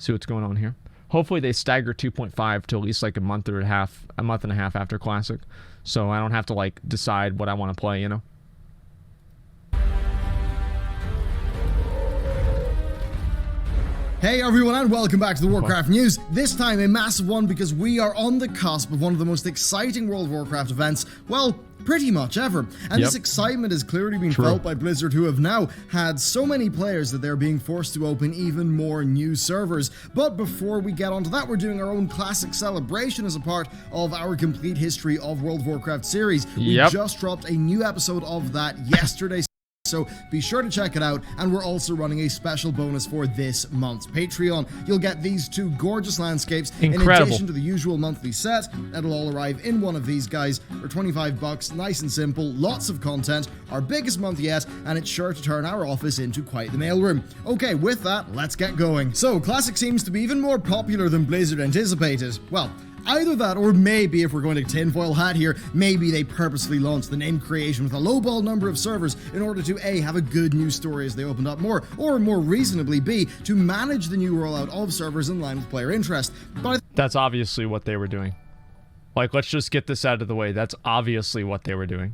See what's going on here. Hopefully they stagger 2.5 to at least like a month and a half after Classic, so I don't have to like decide what I want to play, you know. Hey everyone, and welcome back to the Warcraft News. This time a massive one because we are on the cusp of one of the most exciting World of Warcraft events, well, pretty much ever. And this excitement has clearly been felt by Blizzard, who have now had so many players that they're being forced to open even more new servers. But before we get onto that, we're doing our own classic celebration as a part of our complete history of World of Warcraft series. We just dropped a new episode of that yesterday, so be sure to check it out, and we're also running a special bonus for this month's Patreon. You'll get these two gorgeous landscapes in addition to the usual monthly set. That'll all arrive in one of these guys for 25 bucks, nice and simple, lots of content, our biggest month yet, and it's sure to turn our office into quite the mailroom. Okay, with that, let's get going. So, Classic seems to be even more popular than Blizzard anticipated. Well, either that, or maybe, if we're going to tinfoil hat here, maybe they purposely launched the name creation with a lowball number of servers in order to A, have a good news story as they opened up more, or more reasonably B, to manage the new rollout of servers in line with player interest. But that's obviously what they were doing. Like, let's just get this out of the way. That's obviously what they were doing.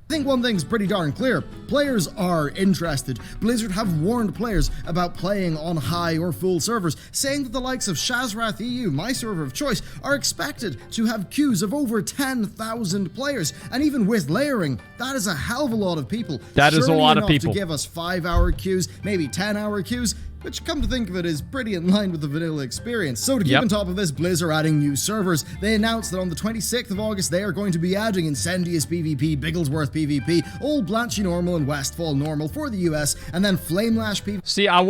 I think one thing's pretty darn clear. Players are interested. Blizzard have warned players about playing on high or full servers, saying that the likes of Shazrath EU, my server of choice, are expected to have queues of over 10,000 players. And even with layering, that is a hell of a lot of people. That is a lot of people. To give us 5-hour queues, maybe 10-hour queues, which, come to think of it, is pretty in line with the vanilla experience. So to keep on top of this, Blizz are adding new servers. They announced that on the 26th of August, they are going to be adding Incendious PvP, Bigglesworth PvP, Old Blanchy Normal, and Westfall Normal for the US, and then Flamelash PvP. See, I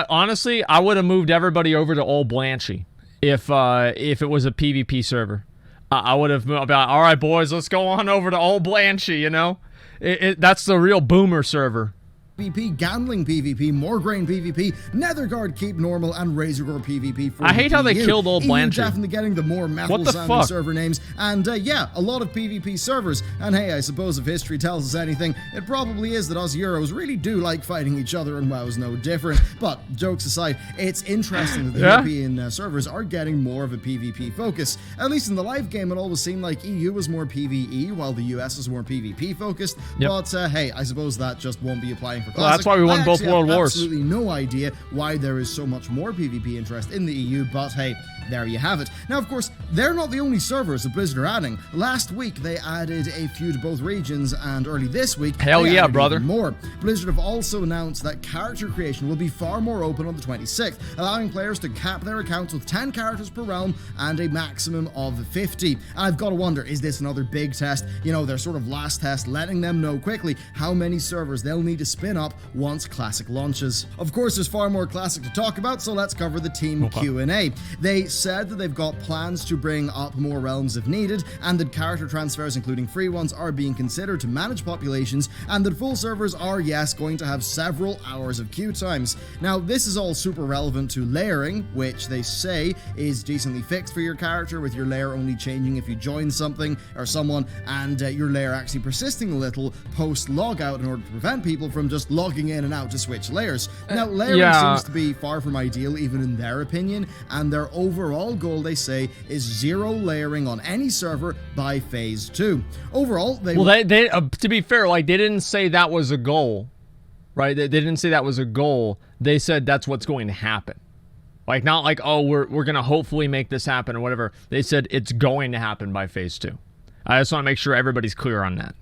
honestly, I would have moved everybody over to Old Blanchy if it was a PvP server. I would have moved, all right, boys, let's go on over to Old Blanchy, you know? That's the real boomer server. PvP, Gambling PvP, Moorgrain PvP, Netherguard Keep Normal, and Razorgore PvP for I hate how they killed Old Blanchy. Definitely getting the more metal-sounding server names, and yeah, a lot of PvP servers. And hey, I suppose if history tells us anything, it probably is that us Euros really do like fighting each other, and WoW's no different. But jokes aside, it's interesting that the European servers are getting more of a PvP focus. At least in the live game, it always seemed like EU was more PvE, while the US was more PvP focused. But hey, I suppose that just won't be applying. Well, that's why we won both World Wars. Absolutely no idea why there is so much more PvP interest in the EU, but hey, there you have it. Now, of course, they're not the only servers that Blizzard are adding. Last week, they added a few to both regions, and early this week, hell yeah, brother, more. Blizzard have also announced that character creation will be far more open on the 26th, allowing players to cap their accounts with 10 characters per realm and a maximum of 50. And I've got to wonder, is this another big test? You know, their sort of last test, letting them know quickly how many servers they'll need to spin up once Classic launches. Of course, there's far more Classic to talk about, so let's cover the team Q&A. They said that they've got plans to bring up more realms if needed, and that character transfers, including free ones, are being considered to manage populations, and that full servers are, yes, going to have several hours of queue times. Now, this is all super relevant to layering, which they say is decently fixed for your character, with your layer only changing if you join something or someone, and your layer actually persisting a little post-logout in order to prevent people from just logging in and out to switch layers. Now, layering seems to be far from ideal, even in their opinion, and their overall goal, they say, is 0 layering on any server by Phase 2. Overall, they to be fair, like, they didn't say that was a goal, right? They didn't say that was a goal. They said that's what's going to happen. Like, not like, oh, we're going to hopefully make this happen or whatever. They said it's going to happen by Phase 2. I just want to make sure everybody's clear on that.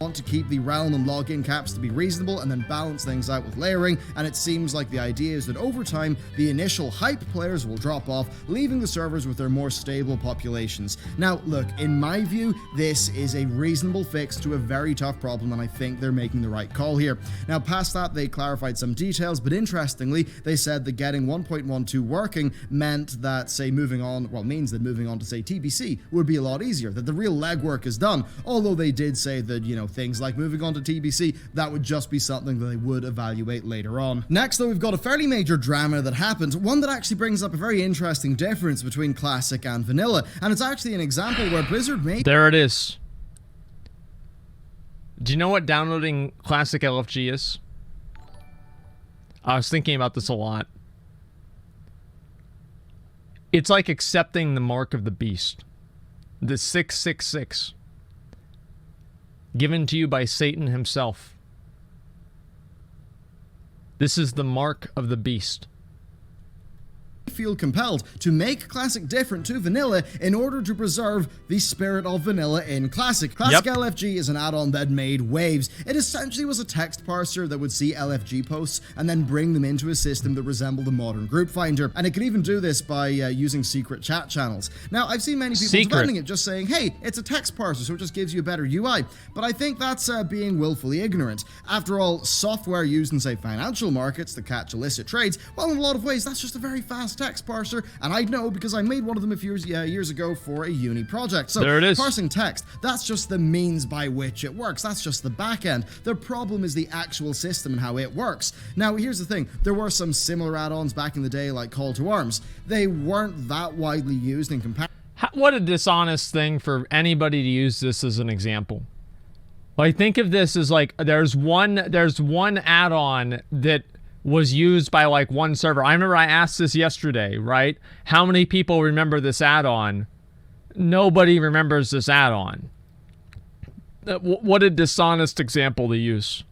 Want to keep the realm and login caps to be reasonable and then balance things out with layering, and it seems like the idea is that over time the initial hype players will drop off, leaving the servers with their more stable populations. Now look, in my view, this is a reasonable fix to a very tough problem, and I think they're making the right call here. Now past that, they clarified some details, but interestingly they said that getting 1.12 working meant that, say, means that moving on to, say, TBC would be a lot easier, that the real legwork is done, although they did say that, you know, things like moving on to TBC, that would just be something that they would evaluate later on. Next, though, we've got a fairly major drama that happened, one that actually brings up a very interesting difference between Classic and Vanilla, and it's actually an example where Blizzard made... There it is. Do you know what downloading Classic LFG is? I was thinking about this a lot. It's like accepting the mark of the beast. The 666. Given to you by Satan himself. This is the mark of the beast. Feel compelled to make Classic different to Vanilla in order to preserve the spirit of Vanilla in Classic. Classic LFG is an add-on that made waves. It essentially was a text parser that would see LFG posts and then bring them into a system that resembled a modern group finder, and it could even do this by using secret chat channels. Now, I've seen many people defending it, just saying, hey, it's a text parser, so it just gives you a better UI, but I think that's being willfully ignorant. After all, software used in, say, financial markets to catch illicit trades, well, in a lot of ways, that's just a very fast text parser, and I know because I made one of them a few years ago for a uni project. So there it is. Parsing text, that's just the means by which it works. That's just the back end. The problem is the actual system and how it works. Now, here's the thing. There were some similar add-ons back in the day, like Call to Arms. They weren't that widely used in comparison. What a dishonest thing for anybody to use this as an example. Like, think of this as like there's one add-on that was used by like one server. I remember I asked this yesterday, right? How many people remember this add-on? Nobody remembers this add-on. What a dishonest example to use.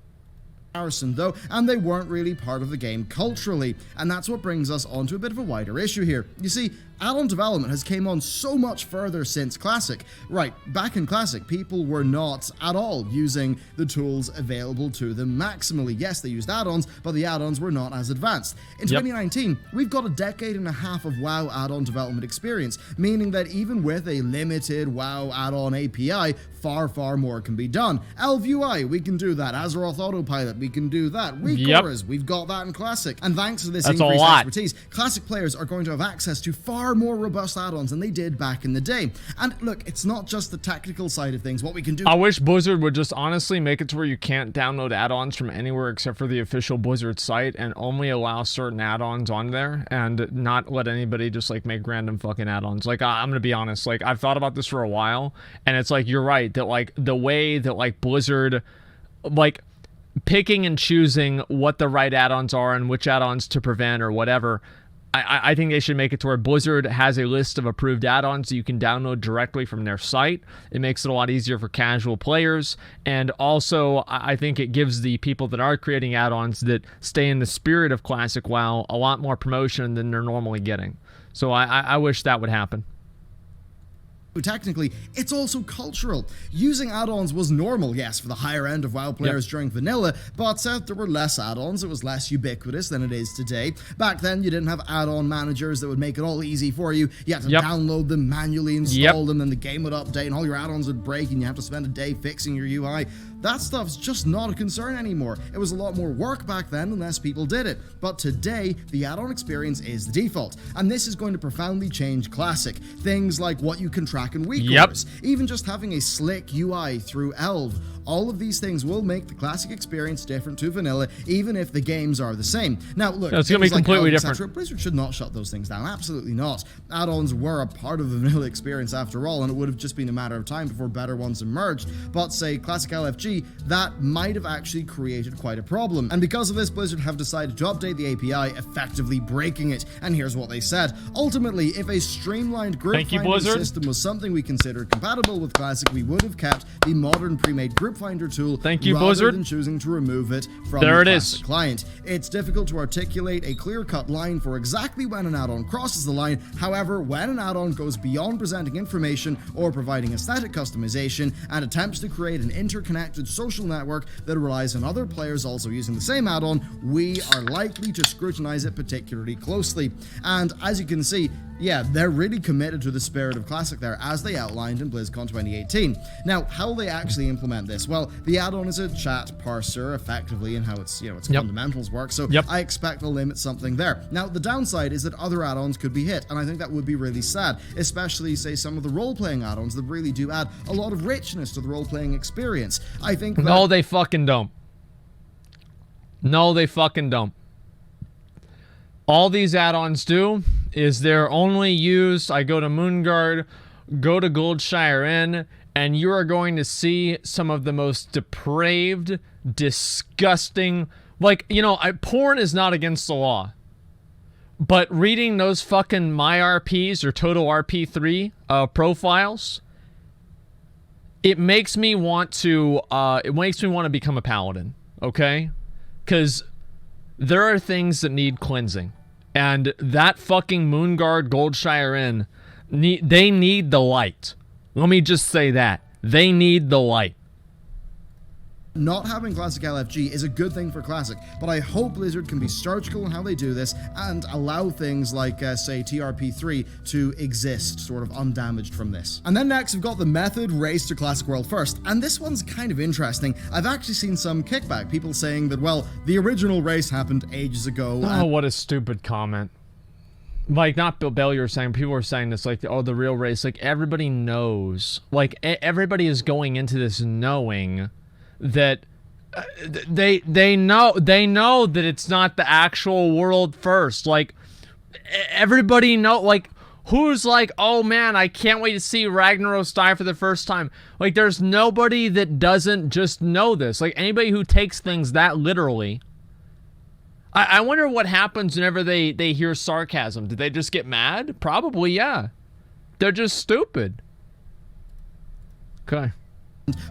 Though, and they weren't really part of the game culturally, and that's what brings us onto a bit of a wider issue here. You see, add-on development has came on so much further since Classic. Right, back in Classic, people were not at all using the tools available to them maximally. Yes, they used add-ons, but the add-ons were not as advanced. In 2019, we've got a decade and a half of WoW add-on development experience, meaning that even with a limited WoW add-on API, far more can be done. Elv UI, we can do that. Azeroth Autopilot, we can do that. Weak Auras, we've got that in Classic. And thanks to this increased expertise, Classic players are going to have access to far more robust add-ons than they did back in the day. And look, it's not just the technical side of things, what we can do. I wish Blizzard would just honestly make it to where you can't download add-ons from anywhere except for the official Blizzard site and only allow certain add-ons on there and not let anybody just like make random fucking add-ons. Like, I'm gonna be honest, like I've thought about this for a while, and it's like, you're right, that like the way that like Blizzard, like picking and choosing what the right add-ons are and which add-ons to prevent or whatever, I think they should make it to where Blizzard has a list of approved add-ons that you can download directly from their site. It makes it a lot easier for casual players, and also I think it gives the people that are creating add-ons that stay in the spirit of Classic WoW a lot more promotion than they're normally getting. So I wish that would happen. Technically, it's also cultural. Using add-ons was normal, yes, for the higher end of WoW players during vanilla, but there were less add-ons, it was less ubiquitous than it is today. Back then, you didn't have add-on managers that would make it all easy for you. You had to download them, manually install them, then the game would update and all your add-ons would break and you have to spend a day fixing your UI. That stuff's just not a concern anymore. It was a lot more work back then and less people did it. But today, the add-on experience is the default, and this is going to profoundly change Classic. Things like what you can track in weak orders, even just having a slick UI through Elv. All of these things will make the Classic experience different to vanilla, even if the games are the same. Now, look, it's going to be completely different. Blizzard should not shut those things down. Absolutely not. Add-ons were a part of the vanilla experience after all, and it would have just been a matter of time before better ones emerged. But say Classic LFG, that might have actually created quite a problem. And because of this, Blizzard have decided to update the API, effectively breaking it. And here's what they said. Ultimately, if a streamlined group finding system was something we considered compatible with Classic, we would have kept the modern pre-made group finder tool rather than choosing to remove it from the Classic client. It's difficult to articulate a clear-cut line for exactly when an add-on crosses the line. However, when an add-on goes beyond presenting information or providing aesthetic customization and attempts to create an interconnected social network that relies on other players also using the same add-on, we are likely to scrutinize it particularly closely. And as you can see, yeah, they're really committed to the spirit of Classic there, as they outlined in BlizzCon 2018. Now, how will they actually implement this? Well, the add-on is a chat parser, effectively, and how its fundamentals work, so I expect they'll limit something there. Now, the downside is that other add-ons could be hit, and I think that would be really sad, especially, say, some of the role-playing add-ons that really do add a lot of richness to the role-playing experience. I think that... No, they fucking don't. No, they fucking don't. All these add-ons do is they're only used, I go to Moonguard, go to Goldshire Inn, and you are going to see some of the most depraved, disgusting, like, you know, porn is not against the law. But reading those fucking MyRPs or Total RP3 profiles, it makes me want to become a paladin, okay? Because there are things that need cleansing, and that fucking Moonguard Goldshire Inn, they need the light. Let me just say that. They need the light. Not having Classic LFG is a good thing for Classic, but I hope Blizzard can be surgical in how they do this and allow things like, say, TRP3 to exist, sort of undamaged from this. And then next, we've got the method race to Classic World First, and this one's kind of interesting. I've actually seen some kickback, people saying that, well, the original race happened ages ago. Oh, what a stupid comment. Like, not Bill Bailey were saying, people were saying this, like, oh, the real race, like, everybody knows. Like, everybody is going into this knowing that they know that it's not the actual world first. Like, everybody know, like, who's like, oh man, I can't wait to see Ragnaros die for the first time. Like, there's nobody that doesn't just know this. Like, anybody who takes things that literally. I wonder what happens whenever they hear sarcasm. Did they just get mad? Probably, yeah. They're just stupid. Okay.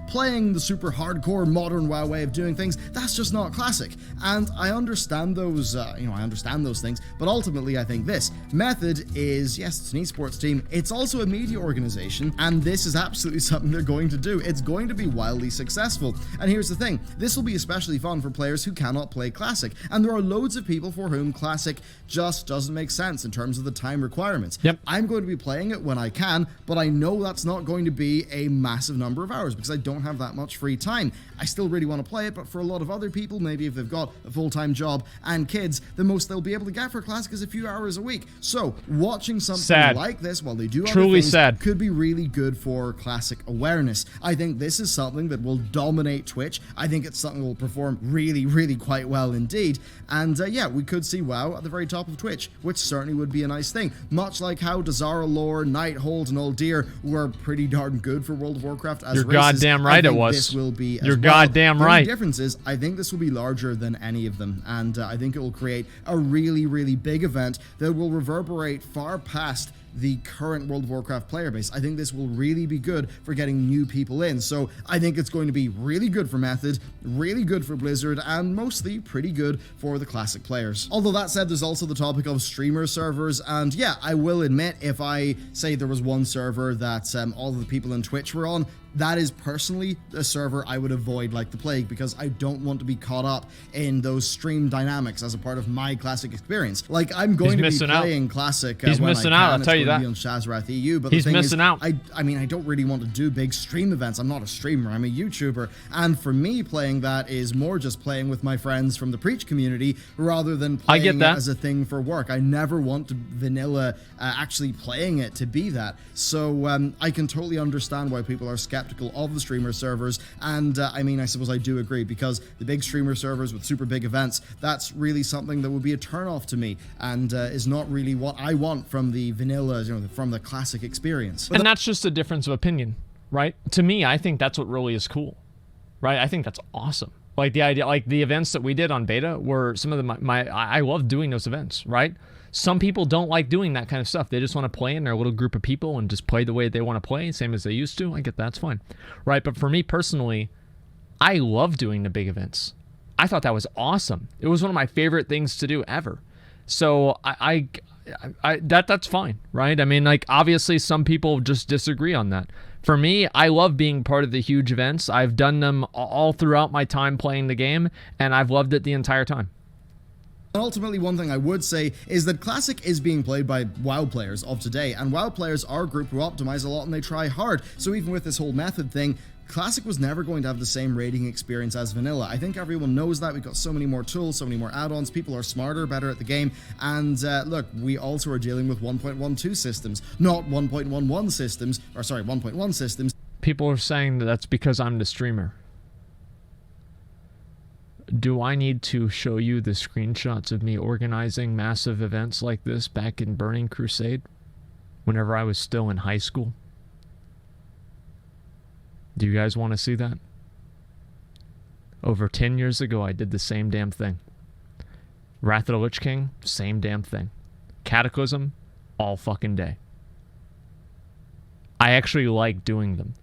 Playing the super hardcore modern WoW way of doing things, that's just not Classic. And I understand those, I understand those things, but ultimately I think this method is, yes, it's an esports team, it's also a media organization, and this is absolutely something they're going to do. It's going to be wildly successful. And here's the thing, this will be especially fun for players who cannot play Classic, and there are loads of people for whom Classic just doesn't make sense in terms of the time requirements. Yep. I'm going to be playing it when I can, but I know that's not going to be a massive number of hours, because I don't have that much free time. I still really want to play it, but for a lot of other people, maybe if they've got a full-time job and kids, the most they'll be able to get for Classic is a few hours a week. So watching something like this while they do Truly other things could be really good for Classic awareness. I think this is something that will dominate Twitch. I think it's something that will perform really, really quite well indeed. And yeah, we could see WoW at the very top of Twitch, which certainly would be a nice thing. Much like how Dazara Lore, Nighthold, and Old Deer were pretty darn good for World of Warcraft as You're races. goddamn right it was. This will be You're goddamn right. The difference is, I think this will be larger than any of them, and I think it will create a really, really big event that will reverberate far past the current World of Warcraft player base. I think this will really be good for getting new people in. So I think it's going to be really good for Method, really good for Blizzard, and mostly pretty good for the Classic players. Although that said, there's also the topic of streamer servers, and yeah, I will admit, if I say there was one server that all of the people in Twitch were on, that is personally a server I would avoid like the plague, because I don't want to be caught up in those stream dynamics as a part of my Classic experience. Like, I'm going to be playing Classic He's missing out, I'll tell you that. On Shazrath EU, but he's the thing missing out. I mean, I don't really want to do big stream events. I'm not a streamer, I'm a YouTuber, and for me, playing that is more just playing with my friends from the Preach community rather than playing it as a thing for work. I never want to vanilla actually playing it to be that. So I can totally understand why people are skeptical of the streamer servers, and I mean, I suppose I do agree, because the big streamer servers with super big events, that's really something that would be a turn-off to me, and is not really what I want from the vanilla, from the Classic experience. And that's just a difference of opinion, right? To me, I think that's what really is cool, right? I think that's awesome. Like, the idea, like the events that we did on beta were some of I love doing those events, right? Some people don't like doing that kind of stuff. They just want to play in their little group of people and just play the way they want to play, same as they used to. I get that's fine, right? But for me personally, I love doing the big events. I thought that was awesome. It was one of my favorite things to do ever. So that's fine, right? I mean, like, obviously some people just disagree on that. For me, I love being part of the huge events. I've done them all throughout my time playing the game, and I've loved it the entire time. Ultimately, one thing I would say is that Classic is being played by WoW players of today, and WoW players are a group who optimize a lot and they try hard. So even with this whole method thing, Classic was never going to have the same rating experience as vanilla. I think everyone knows that. We've got so many more tools, so many more add-ons. People are smarter, better at the game. And look, we also are dealing with 1.12 systems, not 1.11 systems, or sorry, 1.1 systems. People are saying that that's because I'm the streamer. Do I need to show you the screenshots of me organizing massive events like this back in Burning Crusade, whenever I was still in high school? Do you guys want to see that? Over 10 years ago, I did the same damn thing. Wrath of the Lich King, same damn thing. Cataclysm all fucking day. I actually like doing them.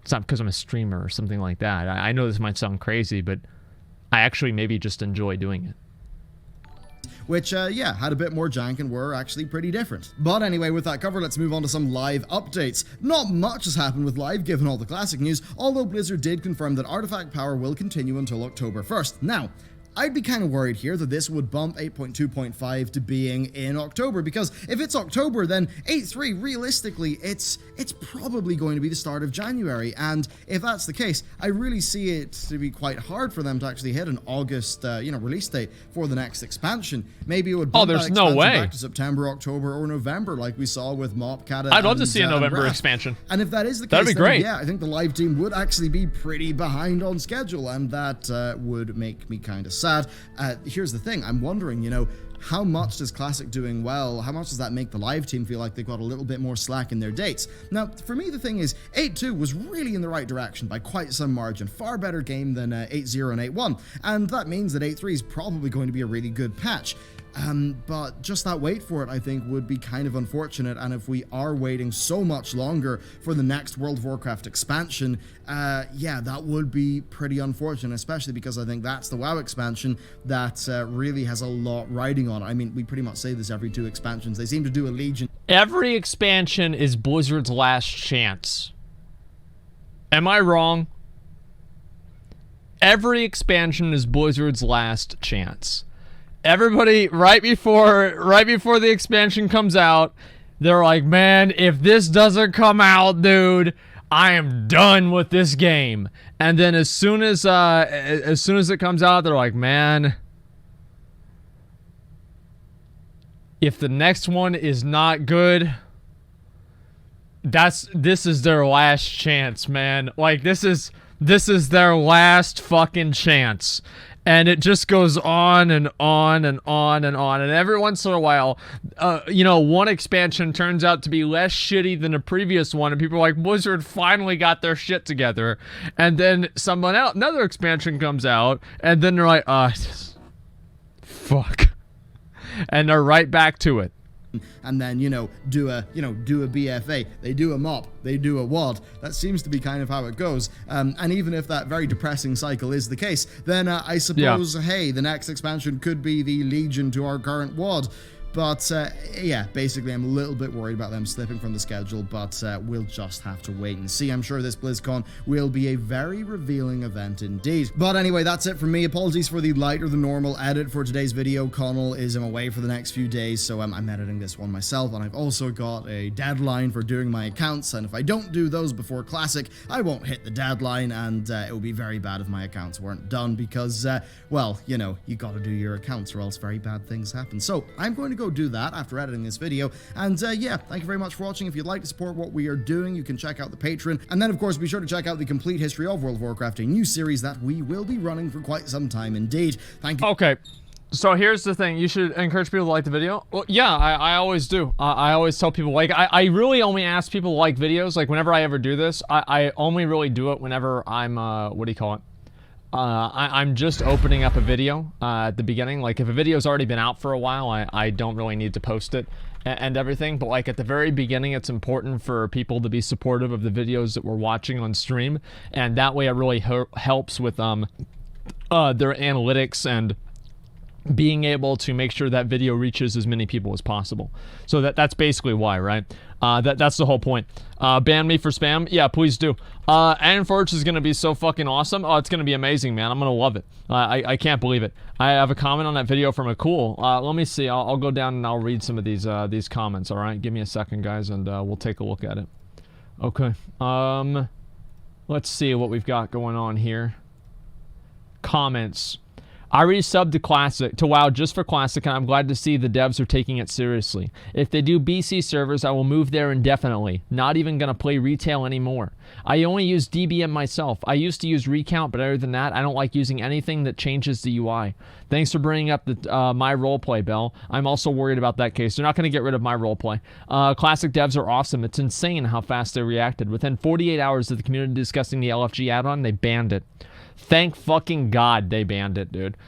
It's not because I'm a streamer or something like that. I know this might sound crazy, but I actually maybe just enjoy doing it. Which, yeah, had a bit more jank and were actually pretty different. But anyway, with that covered, let's move on to some live updates. Not much has happened with live given all the classic news, although Blizzard did confirm that Artifact Power will continue until October 1st. Now, I'd be kind of worried here that this would bump 8.2.5 to being in October, because if it's October, then 8.3, realistically, it's probably going to be the start of January, and if that's the case, I really see it to be quite hard for them to actually hit an August, release date for the next expansion. Maybe it would bump that expansion back to September, October, or November, like we saw with Mop, Cata, I'd love to see a November expansion. And if that is the case, that'd be great. Yeah, I think the live team would actually be pretty behind on schedule, and that would make me kind of sad. Here's the thing, I'm wondering, how much does Classic doing well, how much does that make the live team feel like they've got a little bit more slack in their dates? Now, for me, the thing is, 8.2 was really in the right direction by quite some margin, far better game than 8.0 and 8.1, and that means that 8.3 is probably going to be a really good patch. But just that wait for it, I think, would be kind of unfortunate, and if we are waiting so much longer for the next World of Warcraft expansion, yeah, that would be pretty unfortunate, especially because I think that's the WoW expansion that really has a lot riding on it. I mean, we pretty much say this every 2 expansions. They seem to do a Legion. Every expansion is Blizzard's last chance. Am I wrong? Every expansion is Blizzard's last chance. Everybody, right before the expansion comes out, they're like, man, if this doesn't come out, dude, I am done with this game. And then as soon as it comes out, they're like, man, if the next one is not good, this is their last chance, man. Like, this is their last fucking chance. And it just goes on and on and on and on. And every once in a while, one expansion turns out to be less shitty than a previous one. And people are like, Blizzard finally got their shit together. And then another expansion comes out. And then they're like, fuck. And they're right back to it. And then, do a BFA, they do a MOP, they do a WOD. That seems to be kind of how it goes. And even if that very depressing cycle is the case, then I suppose, hey, the next expansion could be the Legion to our current WOD. But, yeah, basically, I'm a little bit worried about them slipping from the schedule, but we'll just have to wait and see. I'm sure this BlizzCon will be a very revealing event indeed. But anyway, that's it from me. Apologies for the lighter than normal edit for today's video. Connell is away for the next few days, so I'm editing this one myself, and I've also got a deadline for doing my accounts, and if I don't do those before Classic, I won't hit the deadline, and it would be very bad if my accounts weren't done, because, well, you gotta do your accounts or else very bad things happen. So, I'm going to go do that after editing this video, and yeah, thank you very much for watching. If you'd like to support what we are doing, you can check out the Patreon, and then of course be sure to check out the complete history of World of Warcraft, a new series that we will be running for quite some time indeed. Thank you. Okay, so here's the thing, you should encourage people to like the video. Well, yeah, I always do. I always tell people, like, I really only ask people to like videos. Like, whenever I ever do this, I only really do it whenever I'm what do you call it, I'm just opening up a video at the beginning. Like, if a video's already been out for a while, I don't really need to post it and everything. But, like, at the very beginning, it's important for people to be supportive of the videos that we're watching on stream. And that way it really helps with their analytics and being able to make sure that video reaches as many people as possible. So that's basically why, right? That's the whole point. Ban me for spam? Yeah, please do. Ironforge is going to be so fucking awesome. Oh, it's going to be amazing, man. I'm going to love it. I can't believe it. I have a comment on that video from a cool. Let me see. I'll go down and I'll read some of these comments, all right? Give me a second, guys, and we'll take a look at it. Okay. Let's see what we've got going on here. Comments. I resubbed to WoW just for Classic, and I'm glad to see the devs are taking it seriously. If they do BC servers, I will move there indefinitely. Not even going to play retail anymore. I only use DBM myself. I used to use Recount, but other than that, I don't like using anything that changes the UI. Thanks for bringing up the my roleplay, Bell. I'm also worried about that case. They're not going to get rid of my roleplay. Classic devs are awesome. It's insane how fast they reacted. Within 48 hours of the community discussing the LFG add-on, they banned it. Thank fucking God they banned it, dude.